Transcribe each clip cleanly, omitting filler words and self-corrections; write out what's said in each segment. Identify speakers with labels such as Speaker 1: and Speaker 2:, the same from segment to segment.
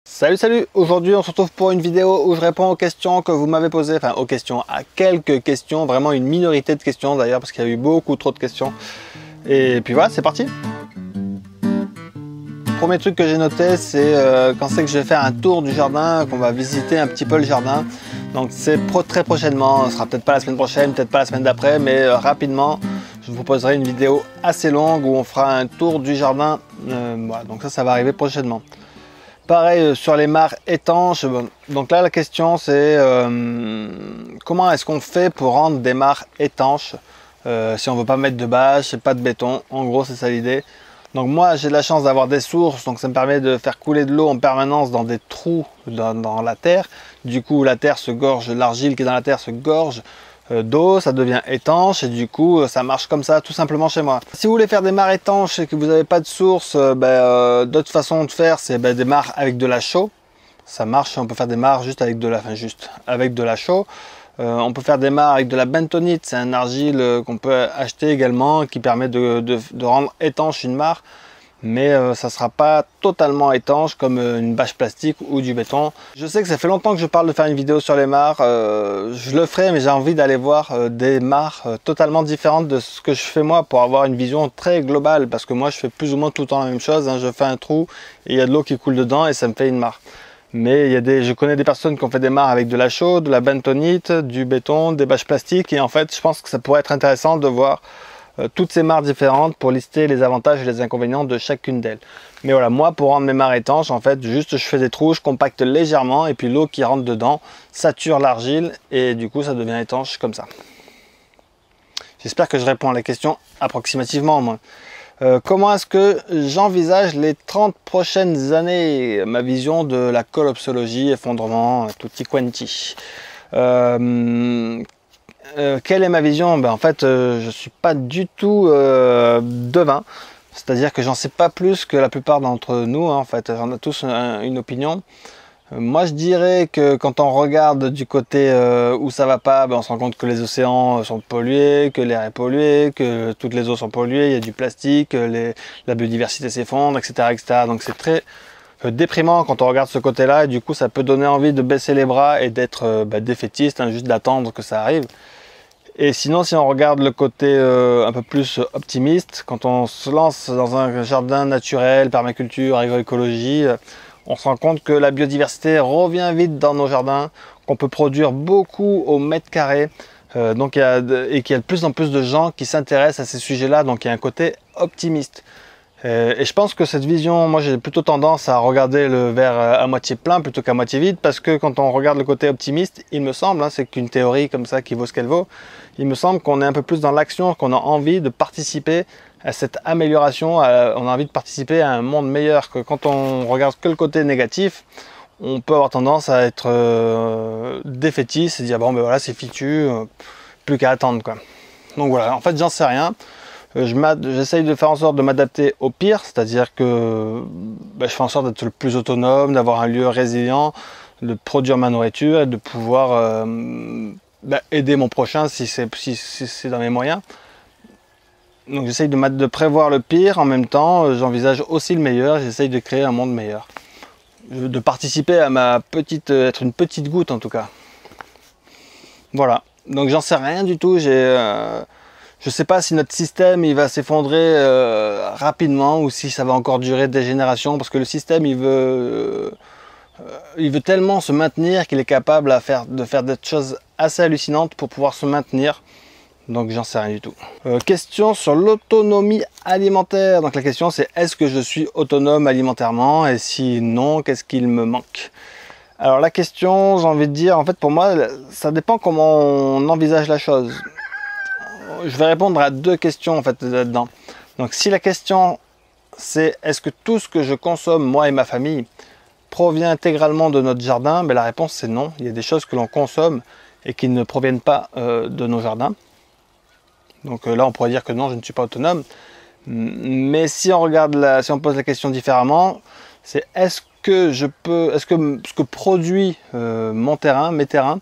Speaker 1: Salut, aujourd'hui on se retrouve pour une vidéo où je réponds aux questions que vous m'avez posées, enfin aux questions, à quelques questions, vraiment une minorité de questions d'ailleurs parce qu'il y a eu beaucoup trop de questions. Et puis voilà, c'est parti. Premier truc que j'ai noté, c'est quand c'est que je vais faire un tour du jardin, qu'on va visiter un petit peu le jardin. Donc c'est très prochainement, ce sera peut-être pas la semaine prochaine, peut-être pas la semaine d'après, mais rapidement, je vous proposerai une vidéo assez longue où on fera un tour du jardin. Voilà, donc ça va arriver prochainement. Pareil sur les mares étanches. Donc là la question c'est comment est-ce qu'on fait pour rendre des mares étanches si on veut pas mettre de bâche, pas de béton. En gros c'est ça l'idée. Donc moi j'ai de la chance d'avoir des sources, donc ça me permet de faire couler de l'eau en permanence dans des trous dans la terre. Du coup la terre se gorge, l'argile qui est dans la terre se gorge d'eau, ça devient étanche et du coup ça marche comme ça tout simplement chez moi. Si vous voulez faire des mares étanches et que vous n'avez pas de source, d'autres façons de faire c'est des mares avec de la chaux. Ça marche, on peut faire des mares juste avec de la chaux. On peut faire des mares avec de la bentonite, c'est un argile qu'on peut acheter également qui permet de rendre étanche une mare. Mais ça ne sera pas totalement étanche comme une bâche plastique ou du béton. Je sais que ça fait longtemps que je parle de faire une vidéo sur les mares, je le ferai mais j'ai envie d'aller voir des mares totalement différentes de ce que je fais moi pour avoir une vision très globale parce que moi je fais plus ou moins tout le temps la même chose, hein. Je fais un trou et il y a de l'eau qui coule dedans et ça me fait une mare. Mais je connais des personnes qui ont fait des mares avec de la chaux, de la bentonite, du béton, des bâches plastiques et en fait je pense que ça pourrait être intéressant de voir toutes ces mares différentes pour lister les avantages et les inconvénients de chacune d'elles. Mais voilà, moi pour rendre mes mares étanches, en fait, juste je fais des trous, je compacte légèrement et puis l'eau qui rentre dedans sature l'argile et du coup ça devient étanche comme ça. J'espère que je réponds à la question approximativement au moins. Comment est-ce que j'envisage les 30 prochaines années? Ma vision de la collapsologie, effondrement, tutti quanti. Quelle est ma vision? En fait, je suis pas du tout devin, c'est-à-dire que j'en sais pas plus que la plupart d'entre nous, hein, en fait, on a tous une opinion. Moi, je dirais que quand on regarde du côté où ça va pas, on se rend compte que les océans sont pollués, que l'air est pollué, que toutes les eaux sont polluées, il y a du plastique, la biodiversité s'effondre, etc., etc. Donc c'est très déprimant quand on regarde ce côté-là et du coup ça peut donner envie de baisser les bras et d'être défaitiste, hein, juste d'attendre que ça arrive. Et sinon, si on regarde le côté un peu plus optimiste, quand on se lance dans un jardin naturel, permaculture, agroécologie, on se rend compte que la biodiversité revient vite dans nos jardins, qu'on peut produire beaucoup au mètre carré, et qu'il y a de plus en plus de gens qui s'intéressent à ces sujets-là, donc il y a un côté optimiste. Et je pense que cette vision, moi j'ai plutôt tendance à regarder le verre à moitié plein plutôt qu'à moitié vide, parce que quand on regarde le côté optimiste, il me semble, hein, c'est qu'une théorie comme ça qui vaut ce qu'elle vaut, il me semble qu'on est un peu plus dans l'action, qu'on a envie de participer à cette amélioration, on a envie de participer à un monde meilleur, que quand on regarde que le côté négatif, on peut avoir tendance à être défaitiste et dire bon ben voilà c'est fichu, plus qu'à attendre quoi. Donc voilà, en fait j'en sais rien. J'essaye de faire en sorte de m'adapter au pire, c'est-à-dire que je fais en sorte d'être le plus autonome, d'avoir un lieu résilient, de produire ma nourriture et de pouvoir aider mon prochain si c'est dans mes moyens. Donc j'essaye de prévoir le pire, en même temps j'envisage aussi le meilleur, j'essaye de créer un monde meilleur. De participer à être une petite goutte en tout cas. Voilà, donc j'en sais rien du tout, je ne sais pas si notre système il va s'effondrer rapidement ou si ça va encore durer des générations parce que le système il veut tellement se maintenir qu'il est capable de faire des choses assez hallucinantes pour pouvoir se maintenir. Donc j'en sais rien du tout. Question sur l'autonomie alimentaire. Donc la question c'est est-ce que je suis autonome alimentairement et si non, qu'est-ce qu'il me manque? Alors la question, j'ai envie de dire, en fait pour moi ça dépend comment on envisage la chose. Je vais répondre à deux questions en fait là-dedans. Donc si la question c'est est-ce que tout ce que je consomme moi et ma famille provient intégralement de notre jardin, la réponse c'est non. Il y a des choses que l'on consomme et qui ne proviennent pas de nos jardins. Donc là on pourrait dire que non, je ne suis pas autonome. Mais si on regarde si on pose la question différemment, c'est est-ce que ce que produit mes terrains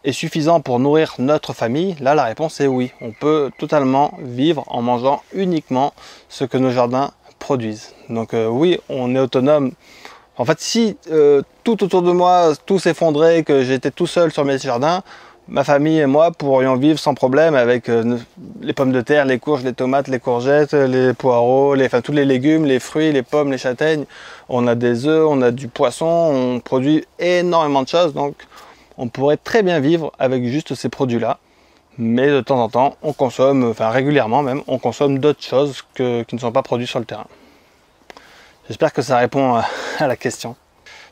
Speaker 1: est suffisant pour nourrir notre famille? Là la réponse est oui, on peut totalement vivre en mangeant uniquement ce que nos jardins produisent. Donc oui, on est autonome En fait, si tout autour de moi, tout s'effondrait, que j'étais tout seul sur mes jardins, ma famille et moi pourrions vivre sans problème avec les pommes de terre, les courges, les tomates, les courgettes, les poireaux, enfin, tous les légumes, les fruits, les pommes, les châtaignes. On a des œufs, on a du poisson, on produit énormément de choses. Donc, on pourrait très bien vivre avec juste ces produits-là. Mais de temps en temps, on consomme, enfin régulièrement même, on consomme d'autres choses qui ne sont pas produites sur le terrain. J'espère que ça répond à la question.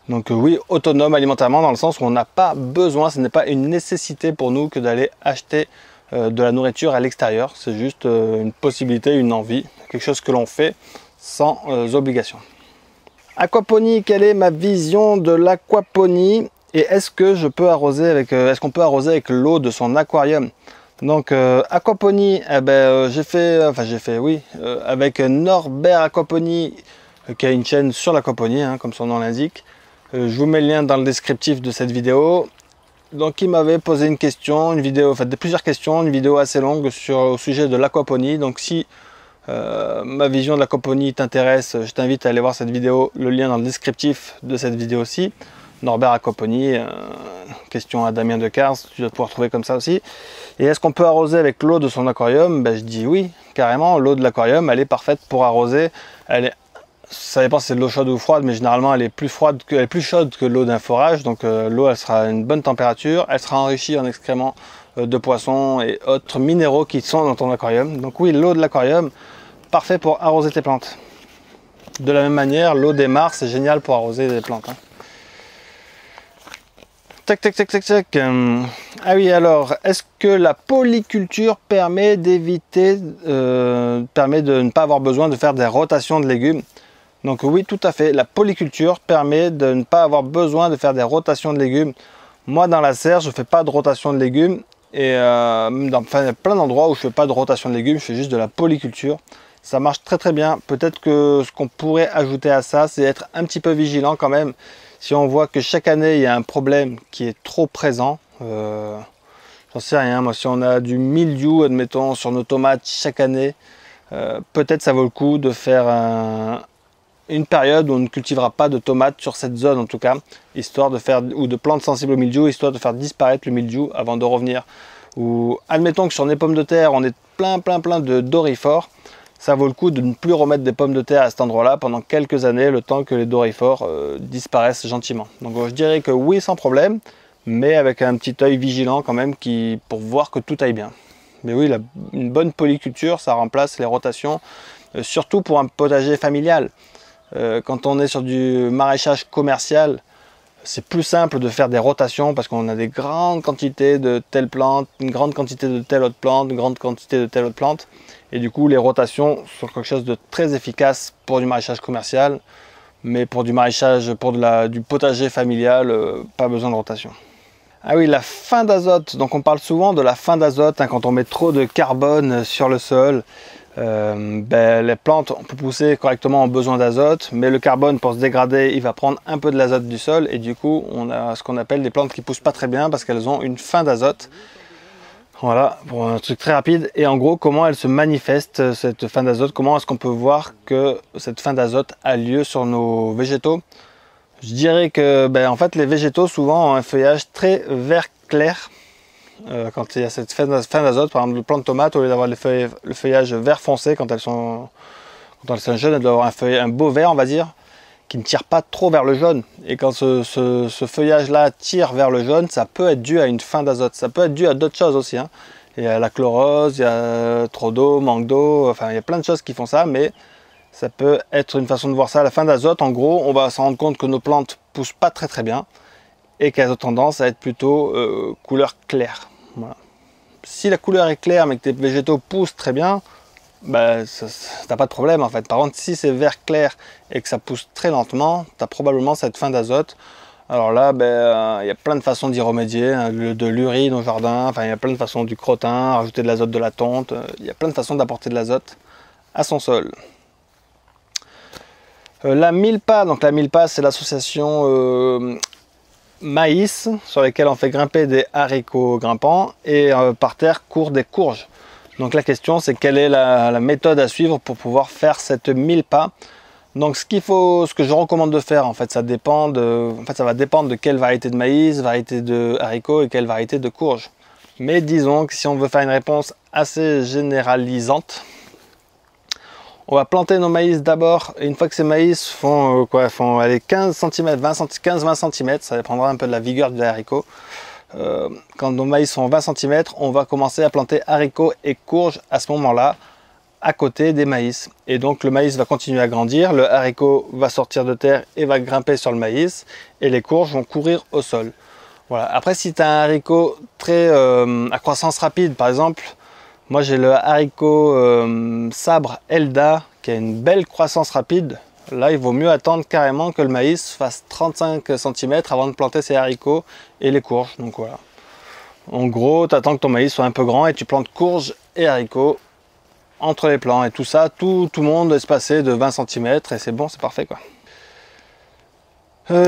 Speaker 1: Donc oui, autonome alimentairement dans le sens où on n'a pas besoin, ce n'est pas une nécessité pour nous que d'aller acheter de la nourriture à l'extérieur. C'est juste une possibilité, une envie, quelque chose que l'on fait sans obligation. Aquaponie, quelle est ma vision de l'aquaponie? Et est-ce que je peux arroser avec, est-ce qu'on peut arroser avec l'eau de son aquarium? Donc aquaponie, avec Norbert Aquaponie, qui a une chaîne sur l'aquaponie, hein, comme son nom l'indique. Je vous mets le lien dans le descriptif de cette vidéo. Donc il m'avait posé une question, une vidéo, enfin plusieurs questions, une vidéo assez longue au sujet de l'aquaponie. Donc si ma vision de l'aquaponie t'intéresse, je t'invite à aller voir cette vidéo, le lien dans le descriptif de cette vidéo aussi. Norbert Aquaponie, question à Damien Decars, tu dois pouvoir trouver comme ça aussi. Et est-ce qu'on peut arroser avec l'eau de son aquarium? Ben, je dis oui, carrément. L'eau de l'aquarium, elle est parfaite pour arroser. Ça dépend si c'est de l'eau chaude ou froide, mais généralement elle est plus chaude que l'eau d'un forage. Donc l'eau, elle sera à une bonne température, elle sera enrichie en excréments de poissons et autres minéraux qui sont dans ton aquarium. Donc oui, l'eau de l'aquarium, parfait pour arroser tes plantes. De la même manière, l'eau des mares, c'est génial pour arroser des plantes. Hein. Tac, tac, tac, tac, tac. Ah oui, alors, est-ce que la polyculture permet de ne pas avoir besoin de faire des rotations de légumes? Donc oui, tout à fait. La polyculture permet de ne pas avoir besoin de faire des rotations de légumes. Moi, dans la serre, je ne fais pas de rotation de légumes. Et il y a plein d'endroits où je ne fais pas de rotation de légumes, je fais juste de la polyculture. Ça marche très très bien. Peut-être que ce qu'on pourrait ajouter à ça, c'est être un petit peu vigilant quand même. Si on voit que chaque année, il y a un problème qui est trop présent, j'en sais rien, moi, si on a du mildiou, admettons, sur nos tomates chaque année, peut-être ça vaut le coup de faire une période où on ne cultivera pas de tomates sur cette zone en tout cas, histoire de faire, ou de plantes sensibles au mildiou, histoire de faire disparaître le mildiou avant de revenir. Ou admettons que sur les pommes de terre, on est plein de doryphores. Ça vaut le coup de ne plus remettre des pommes de terre à cet endroit-là pendant quelques années, le temps que les doryphores disparaissent gentiment. Donc je dirais que oui, sans problème, mais avec un petit œil vigilant quand même pour voir que tout aille bien. Mais oui, une bonne polyculture, ça remplace les rotations, surtout pour un potager familial. Quand on est sur du maraîchage commercial, c'est plus simple de faire des rotations parce qu'on a des grandes quantités de telle plante, une grande quantité de telle autre plante, une grande quantité de telle autre plante. Et du coup, les rotations sont quelque chose de très efficace pour du maraîchage commercial. Mais pour du maraîchage, du potager familial, pas besoin de rotation. Ah oui, la fin d'azote. Donc on parle souvent de la fin d'azote hein, quand on met trop de carbone sur le sol. Les plantes, on peut pousser correctement en besoin d'azote, mais le carbone pour se dégrader, il va prendre un peu de l'azote du sol et du coup on a ce qu'on appelle des plantes qui poussent pas très bien parce qu'elles ont une fin d'azote. Voilà, pour un truc très rapide. Et en gros, comment elle se manifeste cette fin d'azote? Comment est-ce qu'on peut voir que cette fin d'azote a lieu sur nos végétaux? Je dirais que en fait les végétaux souvent ont un feuillage très vert clair. Quand il y a cette fin d'azote, par exemple le plant de tomate, au lieu d'avoir le feuillage vert foncé quand elles sont jeunes, elles doivent avoir un beau vert on va dire, qui ne tire pas trop vers le jaune. Et quand ce feuillage là tire vers le jaune, ça peut être dû à une fin d'azote. Ça peut être dû à d'autres choses aussi. Hein. Il y a la chlorose, il y a trop d'eau, manque d'eau, enfin il y a plein de choses qui font ça, mais ça peut être une façon de voir ça. La fin d'azote, en gros, on va se rendre compte que nos plantes poussent pas très bien et qu'elles ont tendance à être plutôt couleur claire. Voilà. Si la couleur est claire mais que tes végétaux poussent très bien, t'as pas de problème en fait. Par contre, si c'est vert clair et que ça pousse très lentement, tu as probablement cette fin d'azote. Alors là, il y a plein de façons d'y remédier, hein, de l'urine au jardin, enfin il y a plein de façons, du crottin, rajouter de l'azote de la tonte, il y a plein de façons d'apporter de l'azote à son sol. La Milpa, donc la Milpa c'est l'association maïs sur lesquels on fait grimper des haricots grimpants et par terre courent des courges. Donc la question c'est quelle est la méthode à suivre pour pouvoir faire cette Milpa. Donc ce que je recommande de faire, en fait, ça va dépendre de quelle variété de maïs, variété de haricots et quelle variété de courge. Mais disons que si on veut faire une réponse assez généralisante, on va planter nos maïs d'abord, et une fois que ces maïs font aller 15 cm, 15-20 cm, ça dépendra un peu de la vigueur du haricot. Quand nos maïs sont 20 cm, on va commencer à planter haricots et courges à ce moment-là, à côté des maïs. Et donc le maïs va continuer à grandir, le haricot va sortir de terre et va grimper sur le maïs, et les courges vont courir au sol. Voilà. Après, si tu as un haricot très à croissance rapide, par exemple, moi j'ai le haricot sabre Elda qui a une belle croissance rapide. Là, il vaut mieux attendre carrément que le maïs fasse 35 cm avant de planter ses haricots et les courges. Donc voilà. En gros, tu attends que ton maïs soit un peu grand et tu plantes courges et haricots entre les plants. Et tout ça, tout le monde espacé de 20 cm et c'est bon, c'est parfait quoi.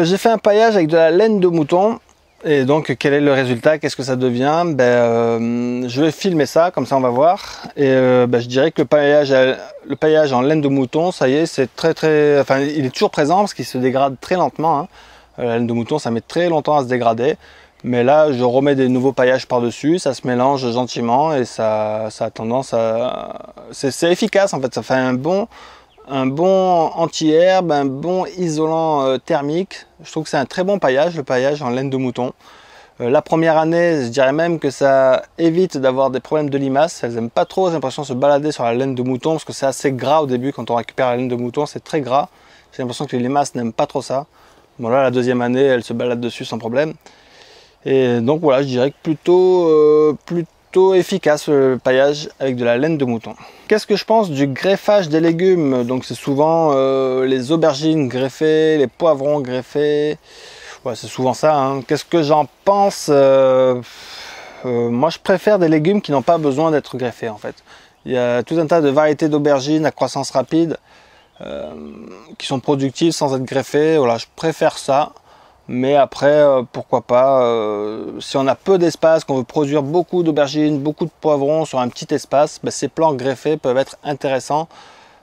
Speaker 1: J'ai fait un paillage avec de la laine de mouton. Et donc, quel est le résultat? Qu'est-ce que ça devient? Je vais filmer ça, comme ça on va voir. Et je dirais que le paillage en laine de mouton, ça y est, c'est enfin, il est toujours présent parce qu'il se dégrade très lentement. Hein. La laine de mouton, ça met très longtemps à se dégrader. Mais là, je remets des nouveaux paillages par-dessus, ça se mélange gentiment et ça a tendance à... C'est efficace en fait, ça fait un bon anti-herbe, un bon isolant thermique. Je trouve que c'est un très bon paillage, le paillage en laine de mouton. La première année, je dirais même que ça évite d'avoir des problèmes de limaces. Elles n'aiment pas trop, j'ai l'impression, de se balader sur la laine de mouton parce que c'est assez gras au début quand on récupère la laine de mouton, c'est très gras. J'ai l'impression que les limaces n'aiment pas trop ça. Bon là, la deuxième année, elles se baladent dessus sans problème. Et donc voilà, je dirais que plutôt efficace le paillage avec de la laine de mouton. Qu'est-ce que je pense du greffage des légumes? Donc c'est souvent les aubergines greffées, les poivrons greffés. Ouais, c'est souvent ça. Hein. Qu'est-ce que j'en pense? Moi je préfère des légumes qui n'ont pas besoin d'être greffés en fait. Il y a tout un tas de variétés d'aubergines à croissance rapide qui sont productives sans être greffées. Voilà, je préfère ça. Mais après, pourquoi pas, si on a peu d'espace, qu'on veut produire beaucoup d'aubergines, beaucoup de poivrons sur un petit espace, ces plants greffés peuvent être intéressants.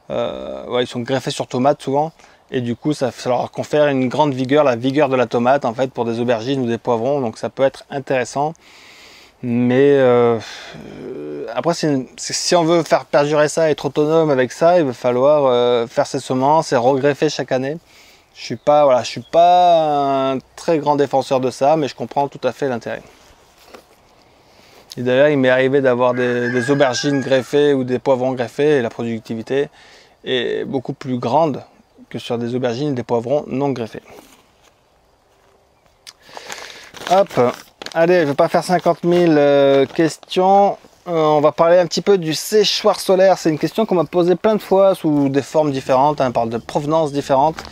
Speaker 1: Ouais, ils sont greffés sur tomates souvent. Et du coup, ça leur confère une grande vigueur, la vigueur de la tomate en fait, pour des aubergines ou des poivrons. Donc ça peut être intéressant. Mais après, si on veut faire perdurer ça, être autonome avec ça, il va falloir faire ses semences et regreffer chaque année. Je suis pas un très grand défenseur de ça, mais je comprends tout à fait l'intérêt. Et d'ailleurs, il m'est arrivé d'avoir des aubergines greffées ou des poivrons greffés, et la productivité est beaucoup plus grande que sur des aubergines et des poivrons non greffés. Hop, allez, je ne vais pas faire 50 000 questions. On va parler un petit peu du séchoir solaire. C'est une question qu'on m'a posée plein de fois sous des formes différentes, hein, par de provenances différentes.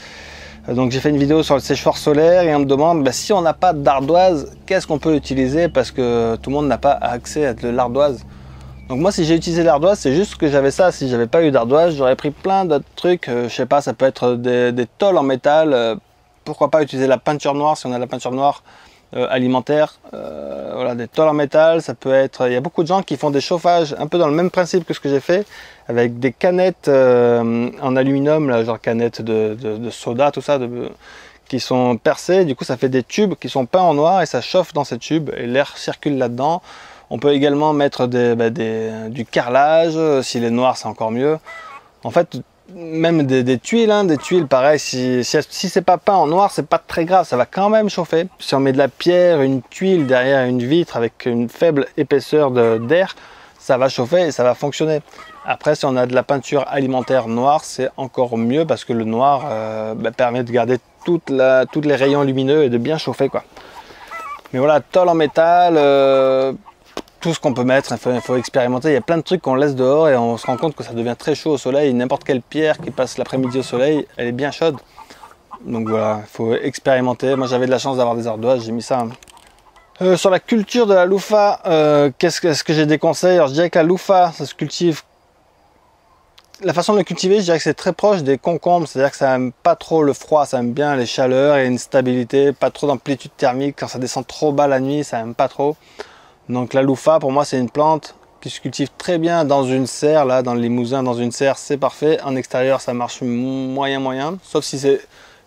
Speaker 1: Donc j'ai fait une vidéo sur le séchoir solaire et on me demande si on n'a pas d'ardoise, qu'est-ce qu'on peut utiliser parce que tout le monde n'a pas accès à de l'ardoise. Donc moi si j'ai utilisé l'ardoise, c'est juste que j'avais ça. Si j'avais pas eu d'ardoise, j'aurais pris plein d'autres trucs. Je sais pas, ça peut être des tôles en métal. Pourquoi pas utiliser la peinture noire si on a de la peinture noire alimentaire. Voilà, des tôles en métal, ça peut être... Il y a beaucoup de gens qui font des chauffages un peu dans le même principe que ce que j'ai fait, avec des canettes en aluminium, là, genre canettes de soda, tout ça, qui sont percées. Du coup, ça fait des tubes qui sont peints en noir et ça chauffe dans ces tubes et l'air circule là-dedans. On peut également mettre du carrelage. S'il est noir, c'est encore mieux. En fait, même des tuiles, hein, des tuiles pareil, si c'est pas peint en noir, c'est pas très grave, ça va quand même chauffer. Si on met de la pierre, une tuile derrière une vitre avec une faible épaisseur d'air, ça va chauffer et ça va fonctionner. Après, si on a de la peinture alimentaire noire, c'est encore mieux parce que le noir permet de garder tous les rayons lumineux et de bien chauffer quoi. Mais voilà, tôle en métal, tout ce qu'on peut mettre, il faut expérimenter. Il y a plein de trucs qu'on laisse dehors et on se rend compte que ça devient très chaud au soleil. N'importe quelle pierre qui passe l'après-midi au soleil, elle est bien chaude. Donc voilà, il faut expérimenter. Moi j'avais de la chance d'avoir des ardoises, j'ai mis ça. Sur la culture de la louffa, qu'est-ce que j'ai des conseils? Alors je dirais que la louffa, ça se cultive. La façon de le cultiver, je dirais que c'est très proche des concombres, c'est-à-dire que ça n'aime pas trop le froid, ça aime bien les chaleurs et une stabilité, pas trop d'amplitude thermique. Quand ça descend trop bas la nuit, ça n'aime pas trop. Donc la louffa, pour moi, c'est une plante qui se cultive très bien dans une serre, là, dans le Limousin, dans une serre, c'est parfait. En extérieur, ça marche moyen, sauf si c'est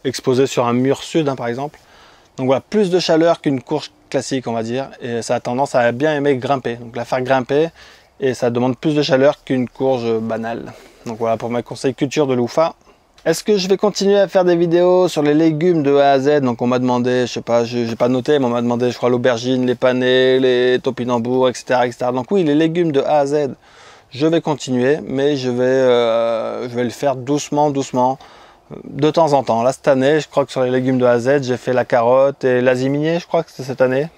Speaker 1: exposé sur un mur sud, hein, par exemple. Donc voilà, plus de chaleur qu'une courge classique, on va dire, et ça a tendance à bien aimer grimper. Donc la faire grimper, et ça demande plus de chaleur qu'une courge banale. Donc voilà pour mes conseils culture de Loufa. Est-ce que je vais continuer à faire des vidéos sur les légumes de A à Z? Donc on m'a demandé, je sais pas, j'ai pas noté, mais on m'a demandé, je crois, l'aubergine, les panais, les topinambours, etc., etc. Donc oui, les légumes de A à Z, je vais continuer, mais je vais le faire doucement, de temps en temps. Là, cette année, je crois que sur les légumes de A à Z, j'ai fait la carotte et l'aziminier, je crois que c'était cette année.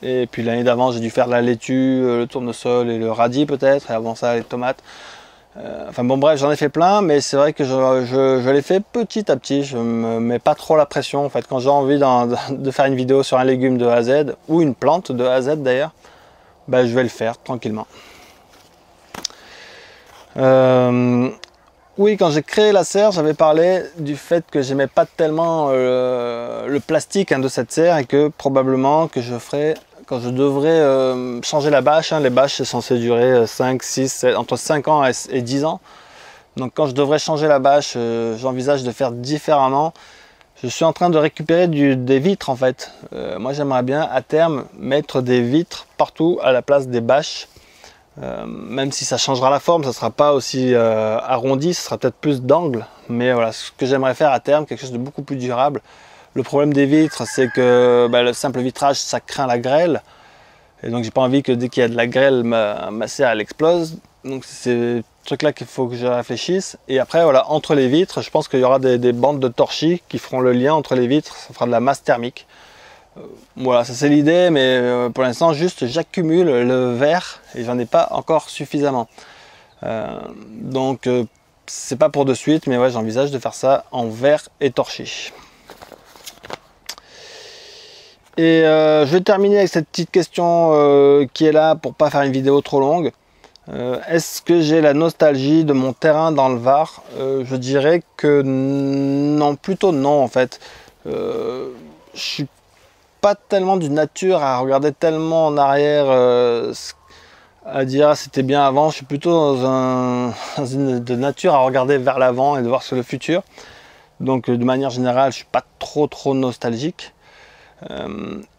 Speaker 1: Et puis l'année d'avant, j'ai dû faire la laitue, le tournesol et le radis peut-être, et avant ça, les tomates. Enfin bon, bref, j'en ai fait plein, mais c'est vrai que je les fais petit à petit. Je me mets pas trop la pression. En fait, quand j'ai envie de faire une vidéo sur un légume de A à Z, ou une plante de A à Z d'ailleurs, ben, je vais le faire tranquillement. Oui, quand j'ai créé la serre, j'avais parlé du fait que j'aimais pas tellement le plastique, hein, de cette serre, et que probablement que je ferais, quand je devrais changer la bâche, hein, les bâches c'est censé durer 5, 6, 7, entre 5 ans et 10 ans. Donc quand je devrais changer la bâche, j'envisage de faire différemment. Je suis en train de récupérer des vitres en fait. Moi j'aimerais bien à terme mettre des vitres partout à la place des bâches. Même si ça changera la forme, ça ne sera pas aussi arrondi, ça sera peut-être plus d'angle, mais voilà, ce que j'aimerais faire à terme, quelque chose de beaucoup plus durable. Le problème des vitres, c'est que le simple vitrage, ça craint la grêle, et donc j'ai pas envie que dès qu'il y a de la grêle, ma serre elle explose. Donc c'est ce truc là qu'il faut que je réfléchisse. Et après voilà, entre les vitres, je pense qu'il y aura des bandes de torchis qui feront le lien entre les vitres, ça fera de la masse thermique. Voilà, ça c'est l'idée, mais pour l'instant juste j'accumule le verre et j'en ai pas encore suffisamment. Donc c'est pas pour de suite, mais ouais, j'envisage de faire ça en verre étorché. Et je vais terminer avec cette petite question qui est là pour pas faire une vidéo trop longue. Est-ce que j'ai la nostalgie de mon terrain dans le Var? Je dirais que non, plutôt non en fait. Je suis pas tellement du nature à regarder tellement en arrière, à dire ah, c'était bien avant. Je suis plutôt dans une de nature à regarder vers l'avant et de voir sur le futur. Donc de manière générale, je suis pas trop nostalgique.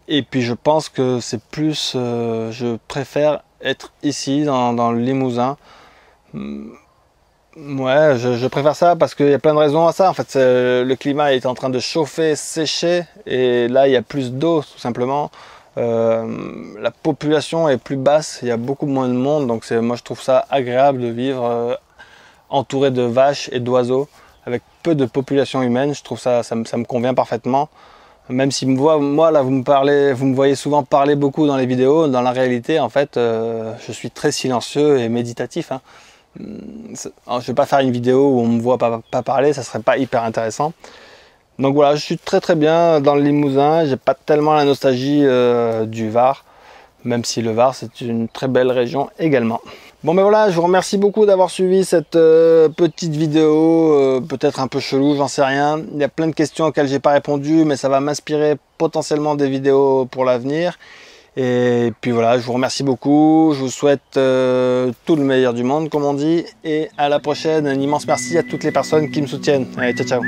Speaker 1: Et puis je pense que c'est plus, je préfère être ici dans le Limousin. Ouais, je préfère ça parce qu'il y a plein de raisons à ça. En fait, le climat est en train de chauffer, sécher, et là il y a plus d'eau tout simplement. La population est plus basse, il y a beaucoup moins de monde, donc moi je trouve ça agréable de vivre entouré de vaches et d'oiseaux avec peu de population humaine. Je trouve ça me convient parfaitement. Même si moi là vous me voyez souvent parler beaucoup dans les vidéos, dans la réalité en fait je suis très silencieux et méditatif, hein. Alors, je vais pas faire une vidéo où on me voit pas parler, ça serait pas hyper intéressant. Donc voilà, je suis très bien dans le Limousin, j'ai pas tellement la nostalgie du Var, même si le Var c'est une très belle région également. Bon ben voilà, je vous remercie beaucoup d'avoir suivi cette petite vidéo, peut-être un peu chelou, j'en sais rien. Il y a plein de questions auxquelles j'ai pas répondu, mais ça va m'inspirer potentiellement des vidéos pour l'avenir. Et puis voilà, je vous remercie beaucoup, je vous souhaite tout le meilleur du monde comme on dit, et à la prochaine. Un immense merci à toutes les personnes qui me soutiennent. Allez, ciao ciao.